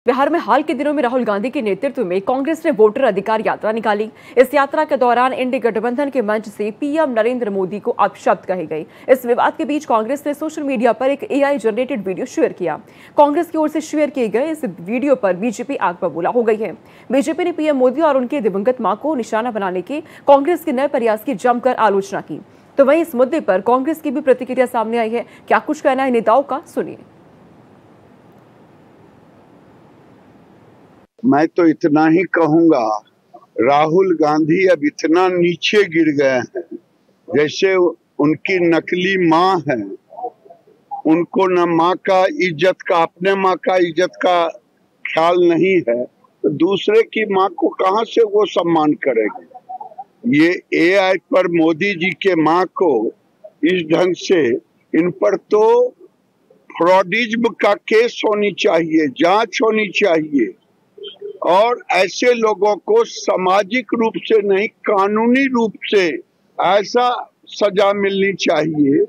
बिहार में हाल के दिनों में राहुल गांधी के नेतृत्व में कांग्रेस ने वोटर अधिकार यात्रा निकाली। इस यात्रा के दौरान इंडी गठबंधन के मंच से पीएम नरेंद्र मोदी को अपशब्द कहे गए। इस विवाद के बीच कांग्रेस ने सोशल मीडिया पर एक एआई जनरेटेड वीडियो शेयर किया। कांग्रेस की ओर से शेयर किए गए इस वीडियो पर बीजेपी आग बबूला हो गई है। बीजेपी ने पीएम मोदी और उनके दिवंगत मां को निशाना बनाने के कांग्रेस के नए प्रयास की जमकर आलोचना की। तो वहीं इस मुद्दे पर कांग्रेस की भी प्रतिक्रिया सामने आई है। क्या कुछ कहना है नेताओं का, सुनिए। मैं तो इतना ही कहूंगा, राहुल गांधी अब इतना नीचे गिर गए हैं जैसे उनकी नकली माँ है। उनको न माँ का इज्जत का, अपने माँ का इज्जत का ख्याल नहीं है, तो दूसरे की माँ को कहाँ से वो सम्मान करेंगे। ये एआई पर मोदी जी के माँ को इस ढंग से, इन पर तो फ्रॉडिज्म का केस होनी चाहिए, जांच होनी चाहिए और ऐसे लोगों को सामाजिक रूप से नहीं कानूनी रूप से ऐसा सजा मिलनी चाहिए।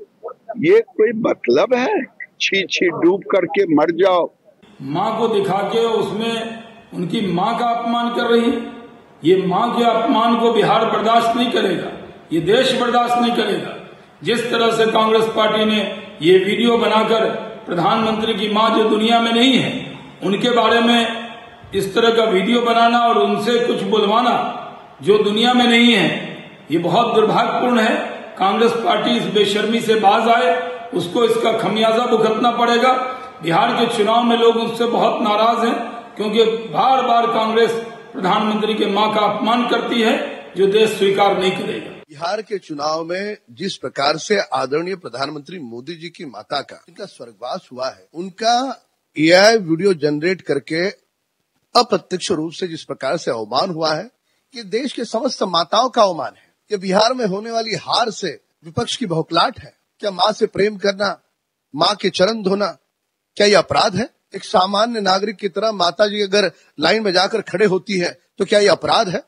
ये कोई मतलब है? छी छी डूब करके मर जाओ। माँ को दिखा के उसमें उनकी माँ का अपमान कर रही है। ये माँ के अपमान को बिहार बर्दाश्त नहीं करेगा, ये देश बर्दाश्त नहीं करेगा। जिस तरह से कांग्रेस पार्टी ने ये वीडियो बनाकर प्रधानमंत्री की माँ जो दुनिया में नहीं है उनके बारे में इस तरह का वीडियो बनाना और उनसे कुछ बुलवाना जो दुनिया में नहीं है, ये बहुत दुर्भाग्यपूर्ण है। कांग्रेस पार्टी इस बेशर्मी से बाज आए, उसको इसका खमियाजा भुगतना पड़ेगा। बिहार के चुनाव में लोग उससे बहुत नाराज हैं क्योंकि बार बार कांग्रेस प्रधानमंत्री के मां का अपमान करती है जो देश स्वीकार नहीं करेगा। बिहार के चुनाव में जिस प्रकार से आदरणीय प्रधानमंत्री मोदी जी की माता का इनका स्वर्गवास हुआ है, उनका एआई वीडियो जनरेट करके अप्रत्यक्ष रूप से जिस प्रकार से अवमान हुआ है, ये देश के समस्त माताओं का अवमान है। कि बिहार में होने वाली हार से विपक्ष की भौखलाहट है। क्या माँ से प्रेम करना, माँ के चरण धोना, क्या ये अपराध है? एक सामान्य नागरिक की तरह माता जी अगर लाइन में जाकर खड़े होती है तो क्या ये अपराध है?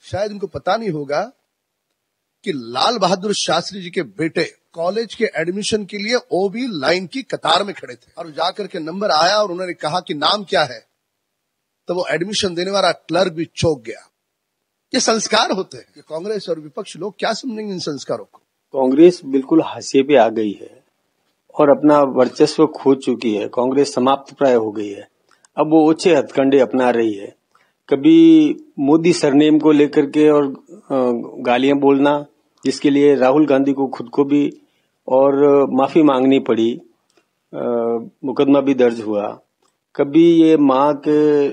शायद उनको पता नहीं होगा कि लाल बहादुर शास्त्री जी के बेटे कॉलेज के एडमिशन के लिए ओबी लाइन की कतार में खड़े थे और जाकर के नंबर आया और उन्होंने कहा कि नाम क्या है, तो वो एडमिशन देने वाला क्लर्क भी चौंक गया। ये संस्कार होते हैं। कांग्रेस और विपक्ष लोग क्या समझेंगे इन संस्कारों को? कांग्रेस बिल्कुल हाशिए पे आ गई है और अपना वर्चस्व खो चुकी है। कांग्रेस समाप्त प्राय हो गई है। अब वो ओछे हथकंडे अपना रही है। कभी मोदी सरनेम को लेकर के और गालियां बोलना, जिसके लिए राहुल गांधी को खुद को भी और माफी मांगनी पड़ी, मुकदमा भी दर्ज हुआ। कभी ये माँ के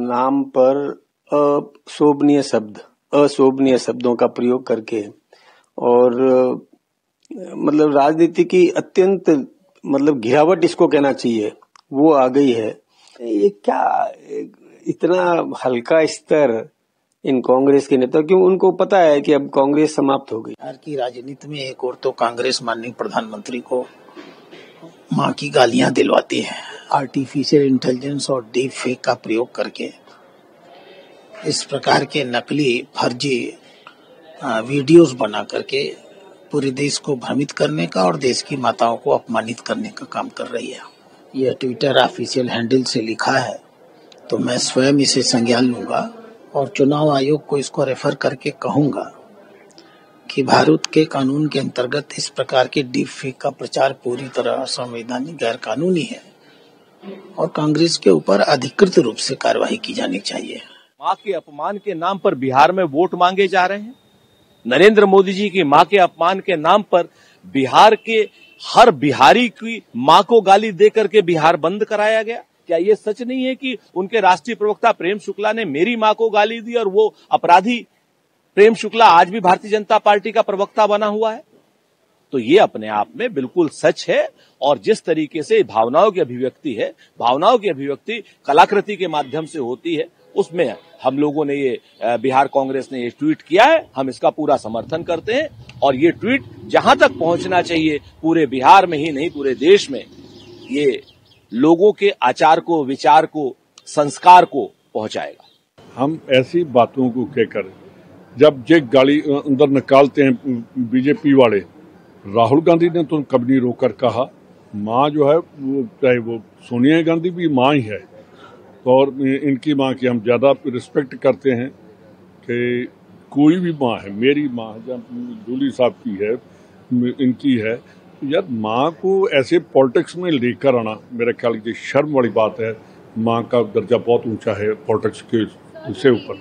नाम पर अशोभनीय शब्दों का प्रयोग करके और मतलब राजनीति की अत्यंत गिरावट इसको कहना चाहिए, वो आ गई है। ये क्या इतना हल्का स्तर इन कांग्रेस के नेता, क्यों? उनको पता है कि अब कांग्रेस समाप्त हो गई। बिहार की राजनीति में एक और तो कांग्रेस माननीय प्रधानमंत्री को माँ की गालियां दिलवाती है। आर्टिफिशियल इंटेलिजेंस और डीप फेक का प्रयोग करके इस प्रकार के नकली फर्जी वीडियोस बना करके पूरे देश को भ्रमित करने का और देश की माताओं को अपमानित करने का काम कर रही है। यह ट्विटर ऑफिशियल हैंडल से लिखा है, तो मैं स्वयं इसे संज्ञान लूंगा और चुनाव आयोग को इसको रेफर करके कहूंगा कि भारत के कानून के अंतर्गत इस प्रकार के डीप फेक का प्रचार पूरी तरह असंवैधानिक, गैर कानूनी है और कांग्रेस के ऊपर अधिकृत रूप से कार्रवाई की जानी चाहिए। माँ के अपमान के नाम पर बिहार में वोट मांगे जा रहे हैं। नरेंद्र मोदी जी की माँ के अपमान के नाम पर बिहार के हर बिहारी की माँ को गाली दे करके बिहार बंद कराया गया। क्या ये सच नहीं है कि उनके राष्ट्रीय प्रवक्ता प्रेम शुक्ला ने मेरी माँ को गाली दी और वो अपराधी प्रेम शुक्ला आज भी भारतीय जनता पार्टी का प्रवक्ता बना हुआ है? तो ये अपने आप में बिल्कुल सच है। और जिस तरीके से भावनाओं की अभिव्यक्ति है, भावनाओं की अभिव्यक्ति कलाकृति के माध्यम से होती है, उसमें हम लोगों ने ये बिहार कांग्रेस ने ये ट्वीट किया है, हम इसका पूरा समर्थन करते हैं। और ये ट्वीट जहां तक पहुंचना चाहिए, पूरे बिहार में ही नहीं पूरे देश में, ये लोगों के आचार को, विचार को, संस्कार को पहुंचाएगा। हम ऐसी बातों को कहकर जब जे गाली अंदर निकालते हैं बीजेपी वाले, राहुल गांधी ने तो कभी नहीं रोकर कहा, माँ जो है वो चाहे वो सोनिया गांधी भी माँ ही है, और इनकी माँ की हम ज़्यादा रिस्पेक्ट करते हैं कि कोई भी माँ है, मेरी माँ जब जूली साहब की है, इनकी है, यार माँ को ऐसे पॉलिटिक्स में लेकर आना मेरे ख्याल की शर्म वाली बात है। माँ का दर्जा बहुत ऊंचा है पॉलिटिक्स के से ऊपर।